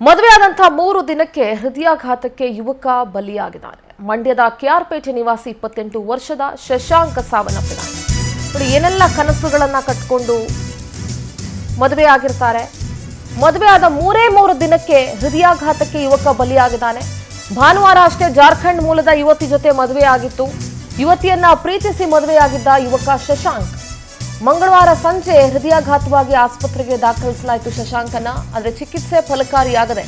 ಮದುವೆಯಾದಂತಹ 3 ದಿನಕ್ಕೆ ಹೃದಯಾಘಾತಕ್ಕೆ ಯುವಕ ಬಲಿಯಾಗಿದ್ದಾನೆ. ಮಂಡ್ಯದ ಕೆಆರ್ಪೇಟೆ ನಿವಾಸಿ 28 ವರ್ಷದ ಶಶಾಂಕ್ ಸಾವನ್ನಪ್ಪಿದ್ದಾನೆ. ನೋಡಿ, ಏನೆಲ್ಲ ಕನಸುಗಳನ್ನ ಕಟ್ಟಿಕೊಂಡು ಮದುವೆಯಾಗಿರ್ತಾರೆ. ಮದುವೆಯಾದ 3 ದಿನಕ್ಕೆ ಹೃದಯಾಘಾತಕ್ಕೆ ಯುವಕ ಬಲಿಯಾಗಿದ್ದಾನೆ. ಭಾನುವಾರ ಅಷ್ಟೇ ಜಾರ್ಖಂಡ್ ಮೂಲದ ಯುವತಿ ಜೊತೆ ಮದುವೆಯಾಗಿತ್ತು. ಯುವತಿಯನ್ನ ಪ್ರೀತಿಸಿ ಮದುವೆಯಾಗಿದ್ದ ಯುವಕ ಶಶಾಂಕ್ ಮಂಗಳವಾರ ಸಂಜೆ ಹೃದಯಾಘಾತವಾಗಿ ಆಸ್ಪತ್ರೆಗೆ ದಾಖಲಿಸಲಾಯಿತು ಶಶಾಂಕನ. ಆದರೆ ಚಿಕಿತ್ಸೆ ಫಲಕಾರಿಯಾಗದೆ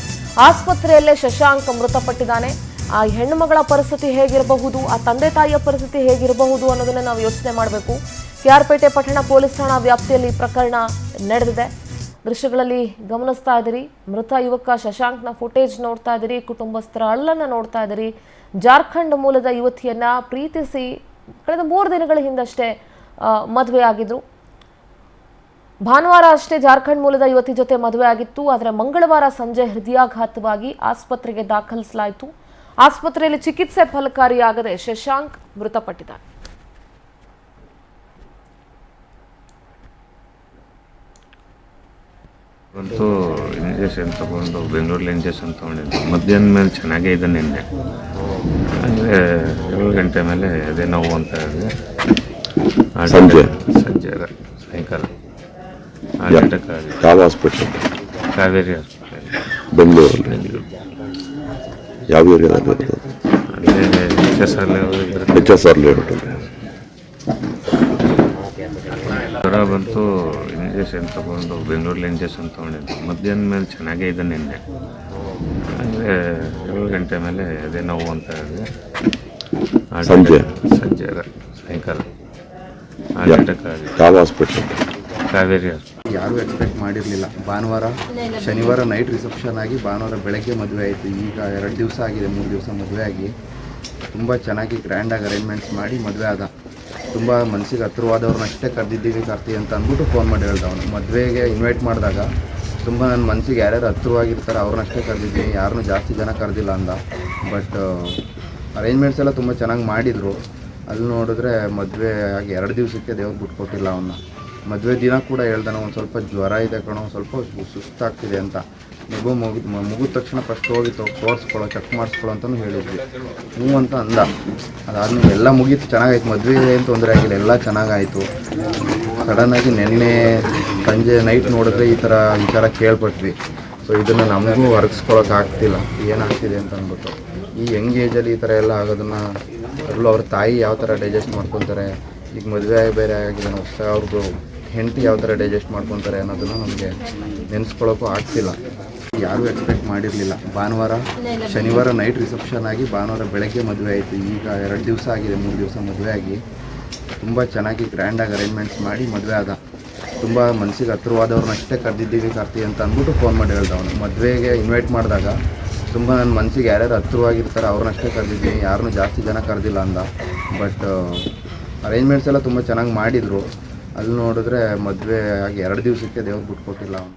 ಆಸ್ಪತ್ರೆಯಲ್ಲೇ ಶಶಾಂಕ್ ಮೃತಪಟ್ಟಿದ್ದಾನೆ. ಆ ಹೆಣ್ಣು ಮಗಳ ಪರಿಸ್ಥಿತಿ ಹೇಗಿರಬಹುದು, ಆ ತಂದೆ ತಾಯಿಯ ಪರಿಸ್ಥಿತಿ ಹೇಗಿರಬಹುದು ಅನ್ನೋದನ್ನ ನಾವು ಯೋಚನೆ ಮಾಡಬೇಕು. ಕೆಆರ್ಪೇಟೆ ಪಟ್ಟಣ ಪೊಲೀಸ್ ಠಾಣಾ ವ್ಯಾಪ್ತಿಯಲ್ಲಿ ಪ್ರಕರಣ ನಡೆದಿದೆ. ದೃಶ್ಯಗಳಲ್ಲಿ ಗಮನಿಸ್ತಾ ಇದ್ದೀರಿ. ಮೃತ ಯುವಕ ಶಶಾಂಕ್ನ ಫುಟೇಜ್ ನೋಡ್ತಾ ಇದ್ದೀರಿ. ಕುಟುಂಬಸ್ಥರ ಅಳ್ಳನ್ನ ನೋಡ್ತಾ ಇದ್ದೀರಿ. ಜಾರ್ಖಂಡ್ ಮೂಲದ ಯುವತಿಯನ್ನ ಪ್ರೀತಿಸಿ ಕಳೆದ 3 ದಿನಗಳ ಹಿಂದಷ್ಟೇ ಮದುವೆಯಾಗಿದ್ರು. ಭಾನುವಾರ ಅಷ್ಟೇ ಜಾರ್ಖಂಡ್ ಮೂಲದ ಯುವತಿ ಜೊತೆ ಮದುವೆ ಆಗಿತ್ತು. ಆದರೆ ಮಂಗಳವಾರ ಸಂಜೆ ಹೃದಯಾಘಾತವಾಗಿ ಆಸ್ಪತ್ರೆಗೆ ದಾಖಲಿಸಲಾಯಿತು. ಆಸ್ಪತ್ರೆಯಲ್ಲಿ ಚಿಕಿತ್ಸೆ ಫಲಕಾರಿಯಾಗದೆ ಶಶಾಂಕ್ ಮೃತಪಟ್ಟಿದ್ದಾರೆ. ಅಂತೂ ಇಂಜೆಕ್ಷನ್ ತಗೊಂಡು ಬೆಂಗಳೂರಲ್ಲಿ ಇಂಜೆಕ್ಷನ್ ತೊಗೊಂಡಿದ್ದು ಮಧ್ಯಾಹ್ನ ಮೇಲೆ ಚೆನ್ನಾಗೇ ಇದೆ. ನಿನ್ನೆ ಅಂದರೆ 7 ಗಂಟೆ ಮೇಲೆ ಅದೇ ನೋವು ಅಂತ ಇದೆ. ಸಂಜೆ ಸಾಯಂಕಾಲ ಯಾವ ಹಾಸ್ಪಿಟಲ್? ಕಾವೇರಿ ಹಾಸ್ಪಿಟಲ್, ಬೆಂಗಳೂರು. ಯಾವ ಏರಿಯಾದಲ್ಲಿ? ಅಲ್ಲೇ HSR ಲೇಔಟ್. ಜ್ವರ ಬಂತು, ಇಂಜೆಕ್ಷನ್ ತಗೊಂಡು ಬೆಂಗಳೂರಲ್ಲಿ ಇಂಜೆಕ್ಷನ್ ತೊಗೊಂಡಿದ್ದು ಮಧ್ಯಾಹ್ನ ಮೇಲೆ ಚೆನ್ನಾಗೇ ಇದೆ. ನಿನ್ನೆ ಅಂದರೆ 7 ಗಂಟೆ ಮೇಲೆ ಅದೇ ನೋವು ಅಂತ ಇದೆ. ಸಂಜೆ ಸಾಯಂಕಾಲ ಯಾವ ಹಾಸ್ಪಿಟಲ್? ಕಾವೇರಿ ಹಾಸ್ಪಿಟಲ್. ಯಾರೂ ಎಕ್ಸ್ಪೆಕ್ಟ್ ಮಾಡಿರಲಿಲ್ಲ. ಶನಿವಾರ ನೈಟ್ ರಿಸೆಪ್ಷನ್ ಆಗಿ ಭಾನುವಾರ ಬೆಳಗ್ಗೆ ಮದುವೆ ಆಯಿತು. ಈಗ 2 ದಿವಸ ಆಗಿದೆ, 3 ದಿವಸ ಮದುವೆ ಆಗಿ ತುಂಬ ಚೆನ್ನಾಗಿ ಗ್ರ್ಯಾಂಡಾಗಿ ಅರೇಂಜ್ಮೆಂಟ್ಸ್ ಮಾಡಿ ಮದುವೆ ಆದ. ತುಂಬ ಮನಸ್ಸಿಗೆ ಹತ್ರವಾದವ್ರನ್ನ ಅಷ್ಟೇ ಕರೆದಿದ್ದೀವಿ ಕಾರ್ತಿ ಅಂತ ಅಂದ್ಬಿಟ್ಟು ಫೋನ್ ಮಾಡಿ ಹೇಳ್ದ. ಅವನು ಮದುವೆಗೆ ಇನ್ವೈಟ್ ಮಾಡಿದಾಗ ತುಂಬ ನನ್ನ ಮನಸ್ಸಿಗೆ ಯಾರ್ಯಾರು ಹತ್ರವಾಗಿರ್ತಾರೆ ಅವ್ರನ್ನಷ್ಟೇ ಕರೆದಿದ್ದೀನಿ, ಯಾರನ್ನೂ ಜಾಸ್ತಿ ಜನ ಕರೆದಿಲ್ಲ ಅಂದ. ಬಟ್ ಅರೇಂಜ್ಮೆಂಟ್ಸ್ ಎಲ್ಲ ತುಂಬ ಚೆನ್ನಾಗಿ ಮಾಡಿದರು. ಅಲ್ಲಿ ನೋಡಿದ್ರೆ ಮದುವೆ ಆಗಿ 2 ದಿವಸಕ್ಕೆ ದೇವ್ರು ಬಿಟ್ಕೊಟ್ಟಿಲ್ಲ ಅವನ್ನ. ಮದುವೆ ದಿನ ಕೂಡ ಹೇಳ್ದಾನೆ, ಒಂದು ಸ್ವಲ್ಪ ಜ್ವರ ಇದೆ ಕಣೋ, ಸ್ವಲ್ಪ ಸುಸ್ತಾಗ್ತಿದೆ ಅಂತ. ಮುಗಿದ ತಕ್ಷಣ ಫಸ್ಟ್ ಹೋಗಿ ತೋರಿಸ್ಕೊಳ್ಳೋ, ಚೆಕ್ ಮಾಡಿಸ್ಕೊಳ್ಳೋ ಅಂತಲೂ ಹೇಳಿದ್ವಿ. ಹ್ಞೂ ಅಂತ ಅಂದ. ಅದಾದ್ಮೇಲೆ ಎಲ್ಲ ಮುಗೀತು, ಚೆನ್ನಾಗಾಯ್ತು. ಮದುವೆ ಏನು ತೊಂದರೆ ಆಗಿಲ್ಲ, ಎಲ್ಲ ಚೆನ್ನಾಗಾಯಿತು. ಸಡನ್ನಾಗಿ ನಿನ್ನೆ ಸಂಜೆ ನೈಟ್ ನೋಡಿದ್ರೆ ಈ ಥರ ವಿಚಾರ ಕೇಳ್ಪಟ್ವಿ. ಸೊ ಇದನ್ನು ನಮಗೂ ಹೊರಗಿಸ್ಕೊಳಕ್ಕೆ ಆಗ್ತಿಲ್ಲ, ಏನಾಗ್ತಿದೆ ಅಂತ ಅಂದ್ಬಿಟ್ಟು. ಈ ಯಂಗ್ ಏಜಲ್ಲಿ ಈ ಥರ ಎಲ್ಲ ಆಗೋದನ್ನು ಅವ್ರ ತಾಯಿ ಯಾವ ಥರ ಡೈಜೆಸ್ಟ್ ಮಾಡ್ಕೊತಾರೆ, ಈಗ ಮದುವೆ ಬೇರೆ ಆಗಿದೆ ಹೊಸ ಅವ್ರದ್ದು ಹೆಂಡತಿ ಯಾವ ಥರ ಡೈಜೆಸ್ಟ್ ಮಾಡ್ಕೊತಾರೆ ಅನ್ನೋದನ್ನು ನಮಗೆ ನೆನೆಸ್ಕೊಳ್ಳೋಕ್ಕೂ ಆಗ್ತಿಲ್ಲ. ಯಾರೂ ಎಕ್ಸ್ಪೆಕ್ಟ್ ಮಾಡಿರಲಿಲ್ಲ. ಶನಿವಾರ ನೈಟ್ ರಿಸೆಪ್ಷನ್ ಆಗಿ ಭಾನುವಾರ ಬೆಳಗ್ಗೆ ಮದುವೆ ಆಯಿತು. ಈಗ 2 ದಿವಸ ಆಗಿದೆ, 3 ದಿವಸ ಮದುವೆ ಆಗಿ ತುಂಬ ಚೆನ್ನಾಗಿ ಗ್ರ್ಯಾಂಡಾಗಿ ಅರೇಂಜ್ಮೆಂಟ್ಸ್ ಮಾಡಿ ಮದುವೆ ಆದ. ತುಂಬ ಮನಸ್ಸಿಗೆ ಹತ್ರವಾದವ್ರನ್ನ ಅಷ್ಟೇ ಕರೆದಿದ್ದೀವಿ ಕಾರ್ತಿ ಅಂತ ಅಂದ್ಬಿಟ್ಟು ಫೋನ್ ಮಾಡಿ ಹೇಳ್ದ. ಅವನು ಮದುವೆಗೆ ಇನ್ವೈಟ್ ಮಾಡಿದಾಗ ತುಂಬ ನನ್ನ ಮನಸ್ಸಿಗೆ ಯಾರ್ಯಾರು ಹತ್ರವಾಗಿರ್ತಾರೆ ಅವ್ರನ್ನಷ್ಟೇ ಕರೆದಿದ್ದೀನಿ, ಯಾರನ್ನೂ ಜಾಸ್ತಿ ಜನ ಕರೆದಿಲ್ಲ ಅಂದ. ಬಟ್ ಅರೇಂಜ್ಮೆಂಟ್ಸ್ ಎಲ್ಲ ತುಂಬ ಚೆನ್ನಾಗಿ ಮಾಡಿದರು. ಅಲ್ಲಿ ನೋಡಿದ್ರೆ ಮದುವೆ ಆಗಿ 2 ದಿವಸಕ್ಕೆ ದೇವ್ರು ಬಿಟ್ಕೊಟ್ಟಿಲ್ಲ ಅವನು.